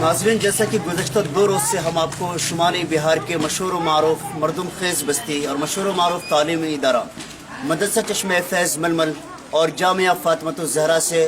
नाज़रीन, जैसा कि गुज़श्ता 2 रोज़ से हम आपको शुमाली बिहार के मशहूर मारूफ मरदुम खेज़ बस्ती और मशहूर मारूफ तालीमी इदारा मदरसा चश्मे फैज़ मलमल और जामिया फ़ातिमतुज़-ज़हरा से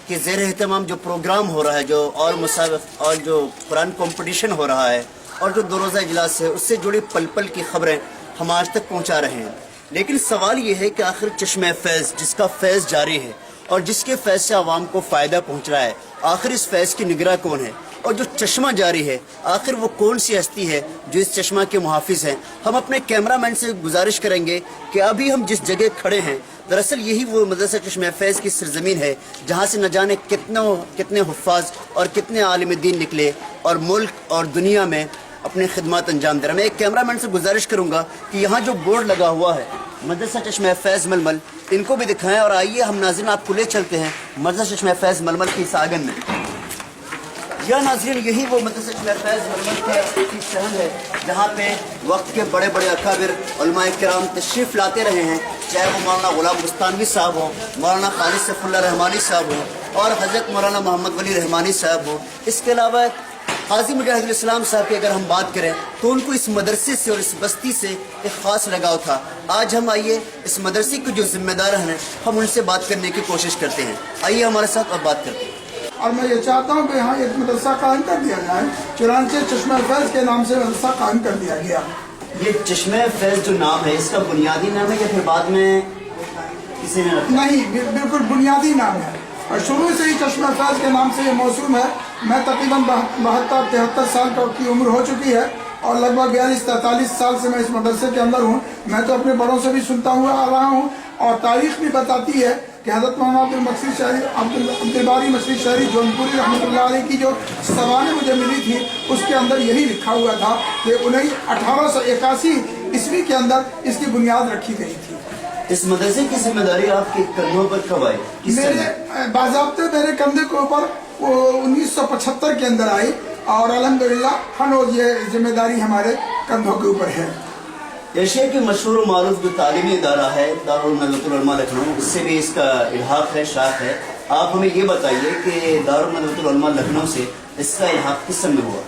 के ज़ेर एहतमाम जो प्रोग्राम हो रहा है, जो और मुसाबिक़ और जो कुरान कॉम्पिटिशन हो रहा है और जो 2 रोज़ा इजलास है, उससे जुड़ी पल पल की ख़बरें हम आज तक पहुँचा रहे हैं। लेकिन सवाल ये है कि आखिर चश्मे फैज़ जिसका फैज़ जारी है और जिसके फैज़ से आवाम को फ़ायदा पहुँच रहा है, आखिर इस फैज़ की निगरां कौन है? और जो चश्मा जारी है, आखिर वो कौन सी हस्ती है जो इस चश्मा के मुहाफिज हैं? हम अपने कैमरामैन से गुजारिश करेंगे कि अभी हम जिस जगह खड़े हैं, दरअसल यही वो मदरसा चश्मे फैज़ की सरजमीन है जहाँ से न जाने कितने हुफ़ाज़ और कितने आलिम दीन निकले और मुल्क और दुनिया में अपनी खिदमत अंजाम दे रहा है। मैं एक कैमरामैन से गुजारिश करूँगा कि यहाँ जो बोर्ड लगा हुआ है मदरसा चश्मे फैज़ मलमल, इनको भी दिखाएं और आइए हम नाज़रीन आपको ले चलते हैं मदरसा चश्मे फैज़ मलमल की इस आंगन में। या नाज़रीन, यही वो मदरसा चश्मे फैज़ मलमल की शहर है जहाँ पे वक्त के बड़े बड़े अकाबिर उलमाए किराम तशरीफ़ लाते रहे हैं, चाहे वो मौलाना गुलाम बुस्तानवी साहब हो, मौलाना खालिद सैफुल्लाह रहमानी साहब हो और हज़रत मौलाना मोहम्मद वली रहमानी साहब हो। इसके अलावा काजी मुजाहिदुल इस्लाम साहब की अगर हम बात करें तो उनको इस मदरसे से और इस बस्ती से एक ख़ास लगाव था। आज हम आइए इस मदरसे के जो ज़िम्मेदार हैं हम उनसे बात करने की कोशिश करते हैं। आइए हमारे साथ अब बात करते हैं। और मैं ये चाहता हूँ कि यहाँ एक मदरसा कायम कर दिया जाए, चुनांचे चश्मे फैज़ के नाम से मदरसा कायम कर दिया गया। ये चश्मे फैज़ जो नाम है, इसका बुनियादी नाम है या फिर बाद में किसी ने रखा? नहीं, बिल्कुल बुनियादी नाम है और शुरू से ही चश्मे फैज़ के नाम से ये मौसूम है। मैं तकरीबन 72-73 साल की उम्र हो चुकी है और लगभग 42-43 साल से मैं इस मदरसे के अंदर हूँ। मैं तो अपने बड़ों से भी सुनता हुआ आ रहा हूँ और तारीख भी बताती है कि हज़रत मौलाना अब्दुल बारी मसरी शहरी जौनपुरी रहमतुल्लाह अलैह की जो सवानें मुझे मिली थी उसके अंदर यही लिखा हुआ था कि 1881 ईस्वी के अंदर इसकी बुनियाद रखी गई थी। इस मदरसे की जिम्मेदारी आपके कंधों पर कब आई? मेरे कंधे के ऊपर 1975 के अंदर आई और अल्हम्दुलिल्लाह हनोज ये जिम्मेदारी हमारे कंधों के ऊपर है। एशिया की मशहूर मारूफ जो तालीमी इदारा है दारुल नदवतुल उलमा लखनऊ, इससे भी इसका इल्हाक है, शाख है। आप हमें ये बताइए कि दारुल नदवतुल उलमा लखनऊ से इसका इल्हाक किस समय हुआ?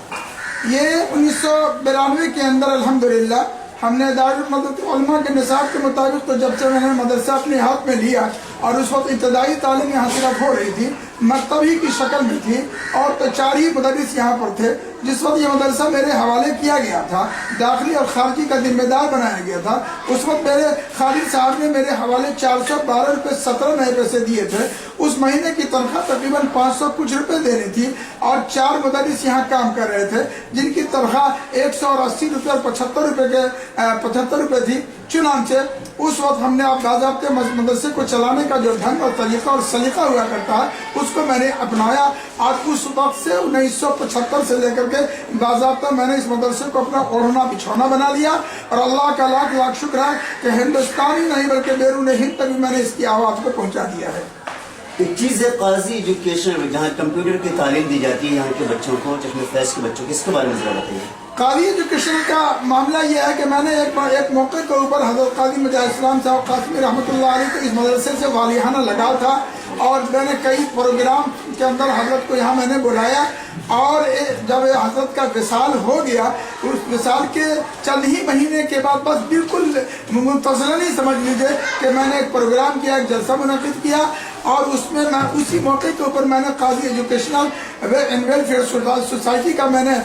ये 1992 के अंदर अल्हम्दुलिल्लाह हमने दारुल नदवतुल उलमा के निसाब के मुताबिक तो जब से मैंने मदरसा अपने हाथ में लिया और उस वक्त इब्तदाई तालीम यहाँ सिर्फ हो रही थी, मकतबी की शक्ल में थी और तो 4 ही मुदर्रिस यहाँ पर थे। जिस वक्त ये मदरसा मेरे हवाले किया गया था, दाखिली और खारजी का जिम्मेदार बनाया गया था, उस वक्त मेरे खालिद साहब ने मेरे हवाले 412 रुपये 17 नए पैसे दिए थे। उस महीने की तनख्वाह तकरीबन 500 कुछ रुपये देनी थी और 4 मुदर्रिस यहाँ काम कर रहे थे जिनकी तनख्वाह 180 रुपये और 75 रुपये थी। चुनांचे उस वक्त हमने आप बाज़ाब्ते मदरसे को चलाने का जो ढंग और तरीका और सलीका हुआ करता है उसको मैंने अपनाया। आज उस वक्त से 1975 से लेकर के बाज़ाब्ता मैंने इस मदरसे को अपना ओढ़ना बिछौना बना लिया और अल्लाह का लाख लाख शुक्र है कि हिंदुस्तान ही नहीं बल्कि बैरून हिंद तक भी मैंने इसकी आवाज़ को पहुँचा दिया है। एक चीज़ है काजी एजुकेशन, जहाँ कंप्यूटर की तालीम दी जाती है यहाँ के बच्चों को, चश्मे फैज़ के बच्चों को, इसके बारे में ज़रा बताइए। कादी एजुकेशन का मामला यह है कि मैंने एक मौके के ऊपर हज़रत काजी मुजाहिद इस्लाम साहब कासमी रहमतुल्लाह अलैह को इस मदरसे से वालिहाना लगाव था और मैंने कई प्रोग्राम के अंदर हज़रत को यहाँ मैंने बुलाया और जब हज़रत का विसाल हो गया, उस विसाल के चंद ही महीने के बाद बस बिल्कुल मुंतज़िलन ही समझ लीजिए कि मैंने एक प्रोग्राम किया, एक जलसा मुनक़िद किया और उसमें मैं उसी मौके के ऊपर मैंने काजी एजुकेशनल एंड वेलफेयर सोसाइटी का मैंने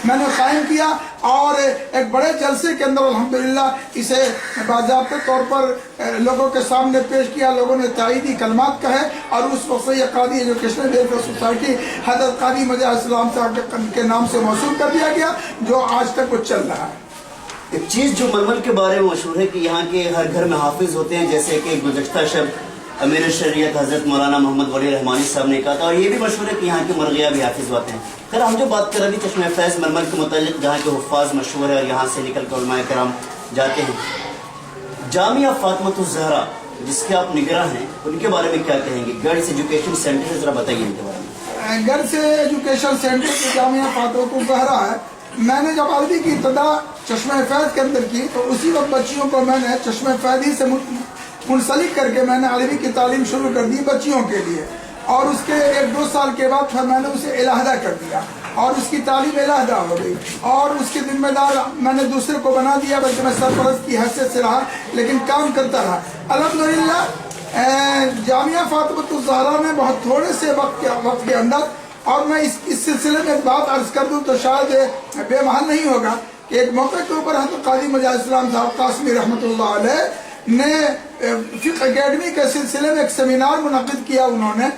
कायम किया और एक बड़े जलसे के अंदर अल्हम्दुलिल्लाह इसे बाज़ाब्ते तौर पर लोगों के सामने पेश किया। लोगों ने ताईदी कलमात कहे और उस वक्त ये कादी एजुकेशनल वेलफेयर सोसाइटी हज़रत कादी मुजाहिद इस्लाम साहब के नाम से मौसूल कर दिया गया, जो आज तक वो चल रहा है। एक चीज़ जो मलमल के बारे में मशहूर है कि यहाँ के हर घर में हाफिज होते हैं, जैसे कि गुज़श्ता शब अमीर शरीयत हज़रत मौलाना मोहम्मद वली रहमानी साहब ने कहा था और ये भी मशहूर है कि यहाँ के मरगिया भी हाफिज होते हैं। खैर, हम जो बात कर रहे थे चश्मे फैज़ मलमल के मुतालिक, जहाँ के हुफ़ाज़ मशहूर है और यहाँ से निकल कर उलमाए किराम जाते हैं, जामिया फ़ातिमतुज़-ज़हरा जिसके आप निगरां हैं, उनके बारे में क्या कहेंगे? गर्ल्स एजुकेशन सेंटर, ज़रा बताइए इनके बारे में। गर्ल्स एजुकेशन सेंटर की जामिया फ़ातिमतुज़-ज़हरा है। मैंने जब अरबी की इब्तिदा चश्मे फैज़ के अंदर की तो उसी वक्त बच्चियों को मैंने चश्मे फैज़ ही से मुंसलिक करके मैंने अरबी की तालीम शुरू कर दी बच्चियों के लिए اور اس کے 1-2 سال کے بعد پھر میں نے اسے علیحدہ کر دیا اور اس کی تعلیم علیحدہ ہو گئی اور اس کے ذمہ دار میں نے دوسرے کو بنا دیا، بلکہ میں سرپرست کی حیثیت سے رہا لیکن کام کرتا رہا الحمدللہ۔ جامعہ فاطمۃ الزہرا میں بہت تھوڑے سے وقت کے اندر، اور میں اس سلسلے میں ایک بات عرض کر دوں تو شاید بے محل نہیں ہوگا کہ ایک موقع کے اوپر حضرت قاضی مجاہد اسلام صاحب قاسمی رحمۃ اللہ علیہ نے فقہ اکیڈمی کے سلسلے میں ایک سیمینار منعقد کیا انہوں نے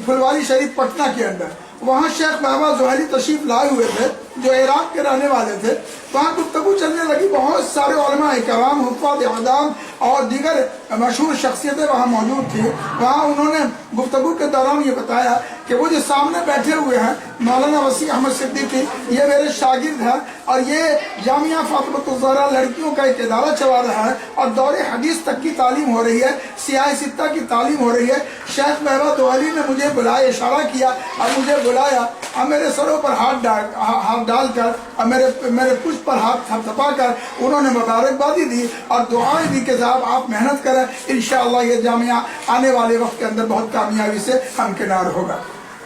پھلواری شریف پٹنہ کے اندر۔ وہاں شیخ بابا زہیری تشریف لائے ہوئے تھے جو عراق کے رہنے والے تھے۔ وہاں گفتگو چلنے لگی، بہت سارے علماء کرام، حفاظ اعظام اور دیگر مشہور شخصیتیں وہاں موجود تھیں۔ وہاں انہوں نے گفتگو کے دوران یہ بتایا کہ وہ جو سامنے بیٹھے ہوئے ہیں مولانا وسیع احمد صدیقی، یہ میرے شاگرد ہیں اور یہ جامعہ فاطمۃ الزہرا لڑکیوں کا ایک ادارہ چلا رہا ہے اور دور حدیث تک کی تعلیم ہو رہی ہے، سیاہ ستہ کی تعلیم ہو رہی ہے۔ شیخ بہبا دوحلی نے مجھے بلایا، اشارہ کیا اور مجھے بلایا اور میرے سروں پر ہاتھ ڈال کر اور میرے پشت پر ہاتھ تھپا کر انہوں نے مبارکبادی دی اور دعائیں دی کہ صاحب آپ محنت کریں، انشاءاللہ یہ جامعہ آنے والے وقت کے اندر بہت کامیابی سے ہمکنار ہوگا۔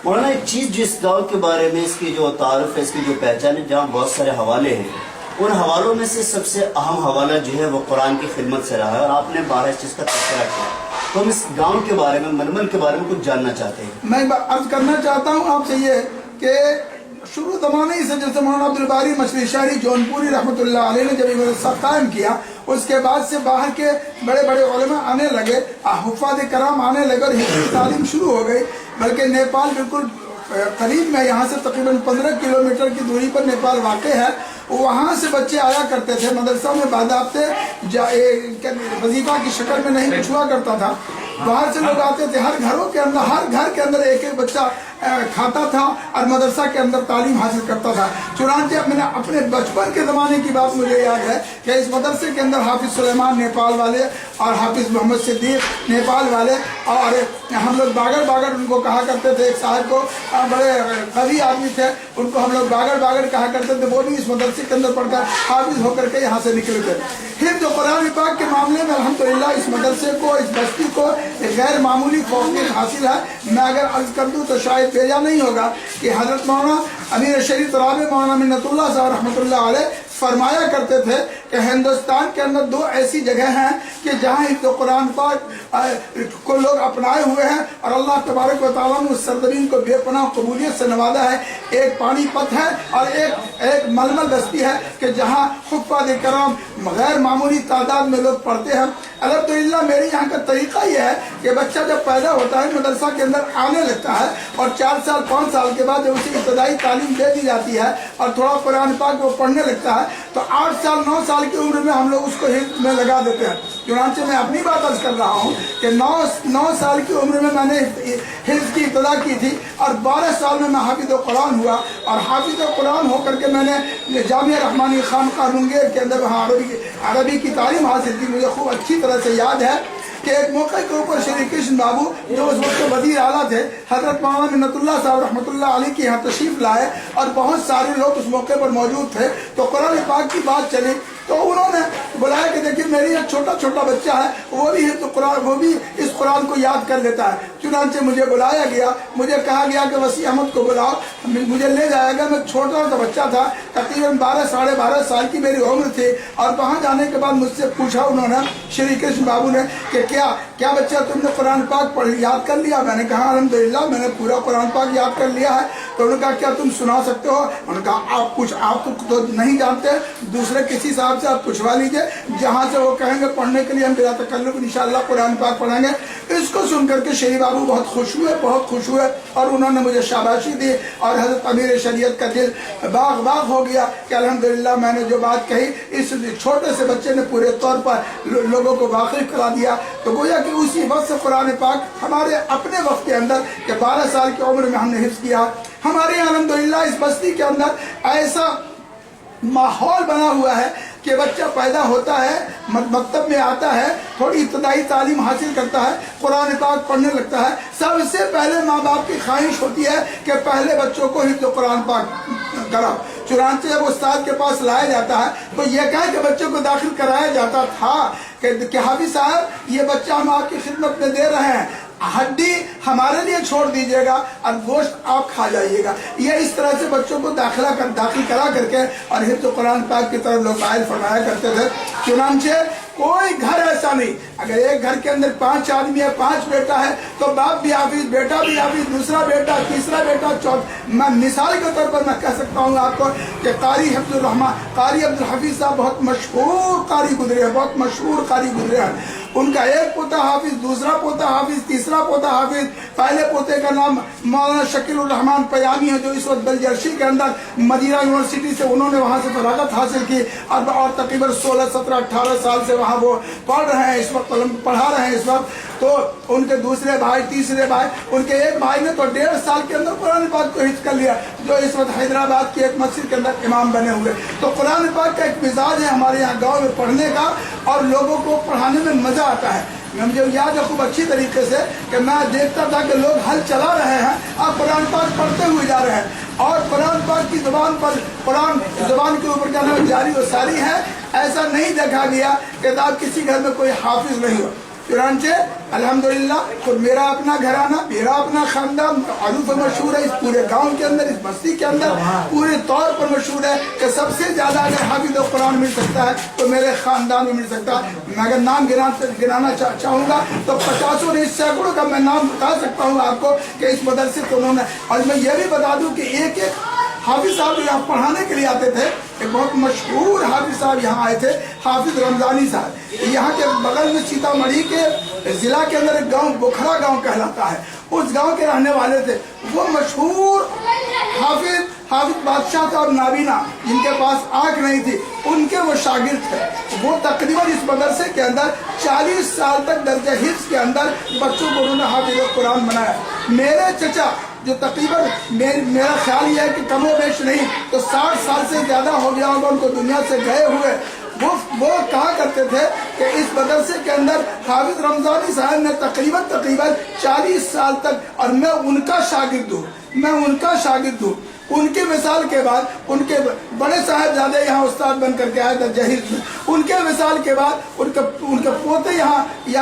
مولانا ایک چیز جو اس دور کے بارے میں اس کی جو تعارف ہے، اس کی جو پہچان ہے، جہاں بہت سارے حوالے ہیں، ان حوالوں میں سے سب سے اہم حوالہ جو ہے وہ قرآن کی خدمت سے رہا ہے اور آپ نے 12 اس چیز کا تذکرہ کیا۔ تو ہم اس گاؤں کے بارے میں، ململ کے بارے میں کچھ جاننا چاہتے ہیں۔ میں عرض کرنا چاہتا ہوں آپ سے یہ کہ شروع زمانے سے جیسے مولانا عبدالباری مچھلی شہری جونپوری رحمۃ اللہ علیہ نے جب یہ مدرسہ قائم کیا، اس کے بعد سے باہر کے بڑے بڑے علماء آنے لگے، حفاظ کرام آنے لگے اور ہندی تعلیم شروع ہو گئی۔ بلکہ نیپال بالکل قریب میں، یہاں سے تقریباً 15 کلومیٹر کی دوری پر نیپال واقع ہے، وہاں سے بچے آیا کرتے تھے مدرسہ میں، باضابطے وظیفہ کی شکل میں نہیں کچھ ہوا کرتا تھا۔ باہر سے لوگ آتے تھے، ہر گھر کے اندر ایک ایک بچہ کھاتا تھا اور مدرسہ کے اندر تعلیم حاصل کرتا تھا۔ چنانچہ میں نے اپنے بچپن کے زمانے کی بات مجھے یاد ہے کہ اس مدرسے کے اندر حافظ سلیمان نیپال والے اور حافظ محمد صدیق نیپال والے، اور ہم لوگ باگر ان کو کہا کرتے تھے، ایک صاحب کو بڑے قوی آدمی تھے، ان کو ہم لوگ باگر کہا کرتے تھے، وہ بھی اس مدرسے کے اندر پڑھ کر حافظ ہو کر کے یہاں سے نکلے تھے۔ حفظ و قرآن پاک کے معاملے میں الحمدللہ اس مدرسے کو، اس بستی کو غیر معمولی فوقیت حاصل ہے۔ میں اگر عرض کر دوں تو شاید بیجا نہیں ہوگا کہ حضرت مولانا امیر شریف رابع مولانا منت اللہ صاحب رحمۃ اللہ علیہ فرمایا کرتے تھے کہ ہندوستان کے اندر 2 ایسی جگہ ہیں کہ جہاں حفظ و قرآن پاک کو لوگ اپنائے ہوئے ہیں اور اللہ تبارک و تعالیٰ نے اس سرزمین کو بے پناہ قبولیت سے نوازا ہے۔ ایک پانی پت ہے اور ایک ململ بستی ہے کہ جہاں حفاظ کرام غیر معمولی تعداد میں لوگ پڑھتے ہیں۔ الحمدللہ میرے یہاں کا طریقہ یہ ہے کہ بچہ جب پیدا ہوتا ہے مدرسہ کے اندر آنے لگتا ہے اور 4 سال 5 سال کے بعد جب اسے ابتدائی تعلیم دے دی جاتی ہے اور تھوڑا قرآن پاک وہ پڑھنے لگتا ہے تو 8 سال 9 سال کی عمر میں ہم لوگ اس کو حفظ میں لگا دیتے ہیں۔ چنانچہ میں اپنی بات عرض کر رہا ہوں کہ 9 سال کی عمر میں نے حفظ کی ابتدا کی تھی اور 12 سال میں حافظ قرآن ہوا، اور حافظ قرآن ہو کر کے میں نے جامعہ رحمانی خانقاہ رنگیر کے اندر وہاں عربی کی تعلیم حاصل کی۔ مجھے خوب اچھی طرح سے یاد ہے کہ ایک موقع کے اوپر شری کرشن بابو جو اس وقت وزیر اعلیٰ تھے، حضرت مولانا منت اللہ صاحب رحمۃ اللہ علیہ کے یہاں تشریف لائے اور بہت سارے لوگ اس موقع پر موجود تھے، تو قرآن پاک کی بات چلی تو انہوں نے بلایا کہ دیکھیے میری ایک چھوٹا بچہ ہے، وہ بھی اس قرآن کو یاد کر لیتا ہے۔ چنانچہ مجھے بلایا گیا، مجھے کہا گیا کہ وسیع احمد کو بلاؤ، مجھے لے جایا گیا۔ میں چھوٹا سا بچہ تھا، تقریباً 12 ساڑھے 12 سال کی میری عمر تھی، اور وہاں جانے کے بعد مجھ سے پوچھا انہوں نے شری کرشن بابو نے کہ کیا بچہ تم نے قرآن پاک یاد کر لیا؟ میں نے کہا الحمدللہ میں نے پورا قرآن پاک یاد کر لیا ہے۔ تو انہوں نے کہا کیا تم سنا سکتے ہو؟ انہوں نے کہا آپ تو نہیں جانتے، دوسرے کسی صاحب سے آپ پوچھوا لیجئے، جہاں سے وہ کہیں گے پڑھنے کے لیے ہم بلا تکلف انشاءاللہ قرآن پاک پڑھیں گے۔ اس کو سن کر کے شریف بابو بہت خوش ہوئے اور انہوں نے مجھے شاباشی دی، اور حضرت امیر شریعت کا دل باغ ہو گیا کہ الحمدللہ میں نے جو بات کہی اس چھوٹے سے بچے نے پورے طور پر لوگوں کو واقف کرا دیا۔ تو گویا کہ اسی وقت سے قرآن پاک ہمارے اپنے وقت کے اندر کہ 12 سال کی عمر میں ہم نے حفظ کیا۔ ہمارے الحمدللہ اس بستی کے اندر ایسا ماحول بنا ہوا ہے کہ بچہ پیدا ہوتا ہے، مکتب میں آتا ہے، تھوڑی ابتدائی تعلیم حاصل کرتا ہے، قرآن پاک پڑھنے لگتا ہے۔ سب سے پہلے ماں باپ کی خواہش ہوتی ہے کہ پہلے بچوں کو حفظ قرآن پاک کراؤ۔ چنانچہ جب استاد کے پاس لایا جاتا ہے تو یہ کہہ کہ بچوں کو داخل کرایا جاتا تھا کہ حافظ صاحب یہ بچہ ہم آپ کی خدمت میں دے رہے ہیں، हड्डी हमारे लिए छोड़ दीजिएगा और गोश्त आप खा जाइएगा। ये इस तरह से बच्चों को दाखिल करा करके और हिफ्ज़ कुरान पाक की तरफ लोग कायल फरमाया करते थे। चुनांचे कोई घर ऐसा नहीं, अगर एक घर के अंदर 5 आदमी है, 5 बेटा है, तो बाप भी हाफिज, बेटा भी हाफिज, दूसरा बेटा, तीसरा बेटा, मैं मिसाल के तौर पर मैं कह सकता हूँ आपको कि कारी हिफ्ज़ुर रहमान, कारी अब्दुल हफीज साहब बहुत मशहूर कारी गुजरे हैं, बहुत मशहूर कारी गुजरे हैं। उनका एक पोता हाफिज, दूसरा पोता हाफिज, तीसरा पोता हाफिज। पहले पोते का नाम मौलाना शकीलुर रहमान पयामी है, जो इस वक्त बेल्जर्शी के अंदर मदीना यूनिवर्सिटी से उन्होंने वहाँ से फरागत हासिल की और तकरीबन 16, 17, 18 साल से वहाँ वो पढ़ रहे हैं, इस वक्त पढ़ा रहे हैं इस वक्त। तो उनके दूसरे भाई, तीसरे भाई, उनके एक भाई ने तो 1.5 साल के अंदर कुरान पाक को हिफ्ज़ कर लिया, जो इस वक्त हैदराबाद की एक मस्जिद के अंदर इमाम बने हुए। तो कुरान पाक का एक मिजाज है हमारे यहाँ गाँव में पढ़ने का, और लोगों को पढ़ाने में मजा आता है। मुझे याद है खूब अच्छी तरीके से कि मैं देखता था कि लोग हल चला रहे हैं और कुरान पाक पढ़ते हुए जा रहे हैं, और कुरान पाक की जुबान पर, कुरान जुबान के ऊपर क्या नाम जारी व सारी है। ऐसा नहीं देखा गया कि आप किसी घर में कोई हाफिज नहीं हो। चुनांचे अल्हम्दुलिल्लाह खुद मेरा अपना घराना, मेरा अपना खानदान मारूफ मशहूर है इस पूरे गांव के अंदर, इस बस्ती के अंदर पूरे तौर पर मशहूर है कि सबसे ज्यादा अगर हाफिज कुरान मिल सकता है तो मेरे खानदान में मिल सकता है। मैं अगर नाम गिनाना चाहूँगा तो 50 नहीं सैकड़ों का मैं नाम बता सकता हूँ आपको कि इस मदरसे को उन्होंने। और मैं ये भी बता दूँ कि एक हाफिज साहब यहाँ पढ़ाने के लिए आते थे, एक बहुत मशहूर हाफिज साहब यहाँ आए थे, हाफिज रमजानी साहब। यहाँ के बगल में सीतामढ़ी के जिला के अंदर एक गांव बोखरा गांव कहलाता है, उस गांव के रहने वाले थे। वो मशहूर हाफिज बादशाह साहब नाबीना, जिनके पास आंख नहीं थी, उनके वो शागिर्द थे। वो तकरीबन इस मदरसे के अंदर 40 साल तक दर्जा हिफ्ज़ के अंदर बच्चों को उन्होंने हाफिज कुरान बनाया। मेरे चचा जो तकरीबन मेरा ख्याल ये है कि कमो बेश नहीं तो 60 साल से ज्यादा हो गया होगा उनको दुनिया से गए हुए, वो कहा करते थे कि इस मदरसे के अंदर हाफिज रमजानी साहब ने तकरीबन 40 साल तक, और मैं उनका शागिर्द हूँ। उनके मिसाल के बाद उनके बड़े साहबजादे यहाँ उस्ताद बन करके आए थे जहीर में, उनके मिसाल के बाद उनके पोते यहाँ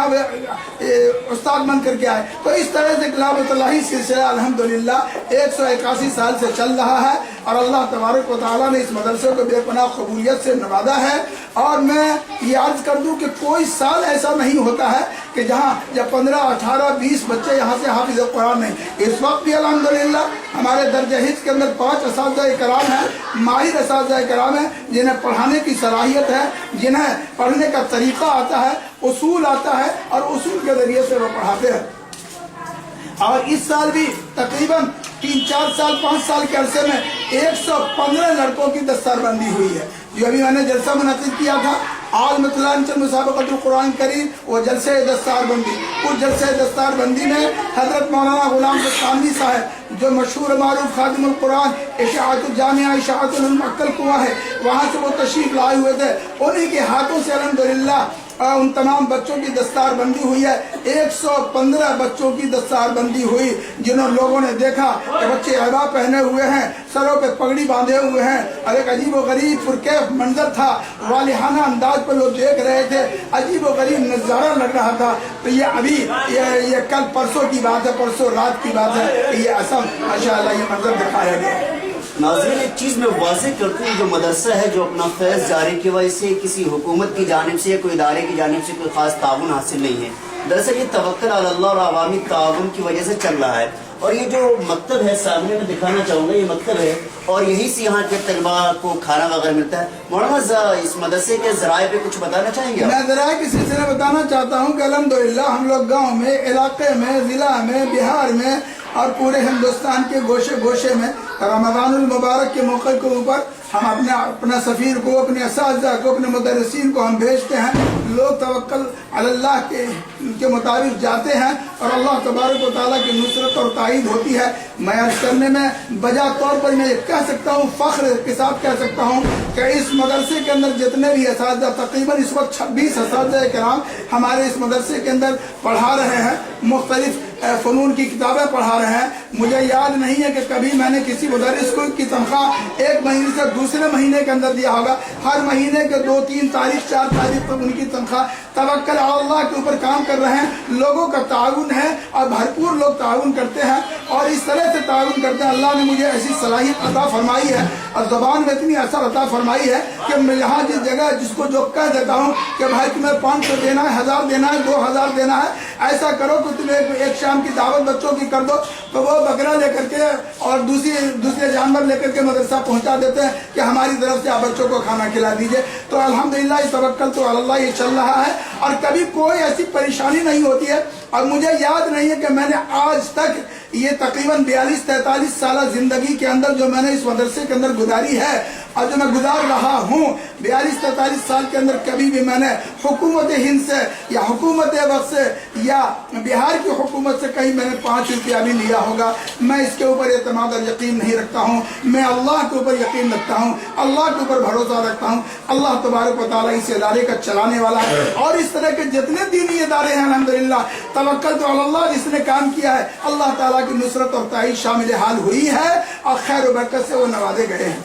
उस्ताद बन करके आए। तो इस तरह से क़ियामतुल्लाही सिलसिला अल्हम्दुलिल्लाह 181 साल से चल रहा है, और अल्लाह तबारक व तआला ने इस मदरसे को बेपनाह कबूलियत से नवाजा है। और मैं ये अर्ज कर दूं कि कोई साल ऐसा नहीं होता है कि जब 15, 18, 20 बच्चे यहाँ से हाफिज कुरान नहीं। इस वक्त भी अल्हम्दुलिल्लाह हमारे दर्जा हिफ्ज़ के अंदर 5 असातिज़ा कराम हैं, माहिर असातिज़ा कराम हैं, जिन्हें पढ़ाने की सलाहियत है, जिन्हें पढ़ने का तरीका आता है, उसूल आता है, और उसूल के जरिए से वो पढ़ाते हैं। और इस साल भी तकरीबन 3, 4 साल, 5 साल के अरसे में 115 लड़कों की दस्तारबंदी हुई है। जो अभी मैंने जलसा मुनक़िद किया था आल-मिथलांचल मुसाबक़तुल कुरान करीम, वो जलसे दस्तारबंदी, उस जलसे दस्तारबंदी में हजरत मौलाना गुलाम कामली साहब जो मशहूर मारूफ खादिमुल कुरान इशाअतुल जामिया इशाअतुल मुअक्कल कुआं है, वहाँ से वो तशरीफ लाए हुए थे। उन्हीं के हाथों से अल्हम्दुलिल्लाह उन तमाम बच्चों की दस्तारबंदी हुई है। 115 बच्चों की दस्तारबंदी हुई, जिन्हों लोगों ने देखा कि बच्चे अहबा पहने हुए हैं, सरों पे पगड़ी बांधे हुए हैं, और एक अजीब व गरीब पुरकैफ मंजर था, वालिहाना अंदाज पर लोग देख रहे थे, अजीब व गरीब नज़ारा लग रहा था। तो ये अभी ये कल परसों की बात है, परसों रात की बात है, ये असम माशाअल्लाह ये मंजर दिखाया गया। नाज़रीन, एक चीज़ मैं वाज़ेह करती हूँ, जो मदरसा है जो अपना फैज़ जारी की वजह से किसी हुकूमत की जानिब से या कोई इदारे की जानिब से कोई ख़ास ताउन हासिल नहीं है। दरअसल ये तवक्कुल अला अल्लाह और अवामी ताउन की वजह से चल रहा है। और ये जो मकतब है सामने में दिखाना चाहूँगा, ये मकतब है और यहीं से यहाँ के तलबा को खाना वगैरह मिलता है। मौलाना इस मदरसे के ज़राए पे कुछ बताना चाहेंगे? मैं ज़राए के सिलसिले में बताना चाहता हूँ कि अल्हम्दुलिल्लाह हम लोग गाँव में, इलाके में, ज़िला में, बिहार में और पूरे हिंदुस्तान के गोशे गोशे में रमज़ानुल मुबारक के मौके के ऊपर हम अपना सफ़ीर को, अपने असातिज़ा को, अपने मुदर्रिसीन को हम भेजते हैं। लोग तवक्कुल अल्लाह के मुताबिक जाते हैं और अल्लाह तबारक व तआला की नुसरत और ताईद होती है। मैं अर्ज़ करने में बजा तौर पर मैं कह सकता हूँ, फ़ख्र के साथ कह सकता हूँ कि इस मदरसे के अंदर जितने भी असातिज़ा, तकरीबन इस वक्त 26 असातिज़ा कराम हमारे इस मदरसे के अंदर पढ़ा रहे हैं। मुख्तलिफ फ़नून की किताबें पढ़ा रहे हैं। मुझे याद नहीं है कि कभी मैंने किसी मुदर्रिस को की तनख्वाह एक महीने से दूसरे महीने के अंदर दिया होगा। हर महीने के 2, 3 तारीख, 4 तारीख तक उनकी तनख्वाह तवक्कल अल्लाह के ऊपर काम कर रहे हैं। लोगों का ताउन है और भरपूर लोग ताउन करते हैं और इस तरह से ताउन करते हैं। अल्लाह ने मुझे ऐसी सलाहियत अता फरमाई है और ज़बान में इतनी असर अता फरमाई है कि मैं यहाँ जिस जगह जिसको जो कह देता हूँ कि भाई तुम्हें 500 देना है, 1000 देना है, 2000 देना है, ऐसा करो कि तुम्हें एक शाम की दावत बच्चों की कर दो, तो वो बकरा लेकर के और दूसरे जानवर लेकर के मदरसा पहुँचा देते हैं कि हमारी तरफ से आप बच्चों को खाना खिला दीजिए। तो अल्हम्दुलिल्लाह तवक्कल तो अल्लाह ये चल रहा है और कभी कोई ऐसी परेशानी नहीं होती है। और मुझे याद नहीं है कि मैंने आज तक ये तकरीबन 42-43 साल जिंदगी के अंदर जो मैंने इस मदरसे के अंदर गुजारी है और जो मैं गुजार रहा हूँ 42-43 साल के अंदर कभी भी मैंने हुकूमत हिंद से या हुकूमत वक्त से या बिहार की हुकूमत से कहीं मैंने 5 रुपया भी लिया होगा। मैं इसके ऊपर एतमाद और यकीन नहीं रखता हूँ। मैं अल्लाह के ऊपर यकीन रखता हूँ, अल्लाह के ऊपर भरोसा रखता हूँ। अल्लाह तबारक व तआला इस इदारे का चलाने वाला है और इस तरह के जितने दीनी इदारे हैं अल्हम्दुलिल्लाह तवक्कल तो अल्लाह जिसने काम किया है अल्लाह ताला की नुसरत और ताईद शामिल हाल हुई है और खैर व बरकत से वो नवाजे गए हैं।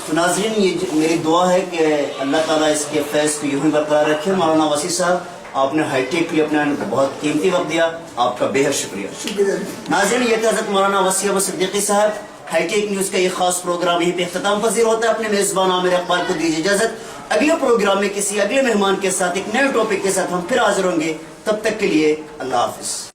तो नाज़रीन, ये मेरी दुआ है कि अल्लाह ताला इसके फैज़ को यूं ही बरकरार रखे। मौलाना वसी साहब, आपने हाईटेक के लिए अपना बहुत कीमती वक्त दिया, आपका बेहद शुक्रिया। शुक्रिया। नाज़रीन, ये थे हज़रत मौलाना वसी अहमद सिद्दीकी साहब। हाईटेक न्यूज़ का ये खास प्रोग्राम यहीं पे इख्तिताम पजीर होता है। अपने मेज़बान आमिर इकबाल को दीजिए इजाज़त। अगले प्रोग्राम में किसी अगले मेहमान के साथ एक नए टॉपिक के साथ हम फिर हाजिर होंगे। तब तक के लिए अल्लाह हाफ़िज़।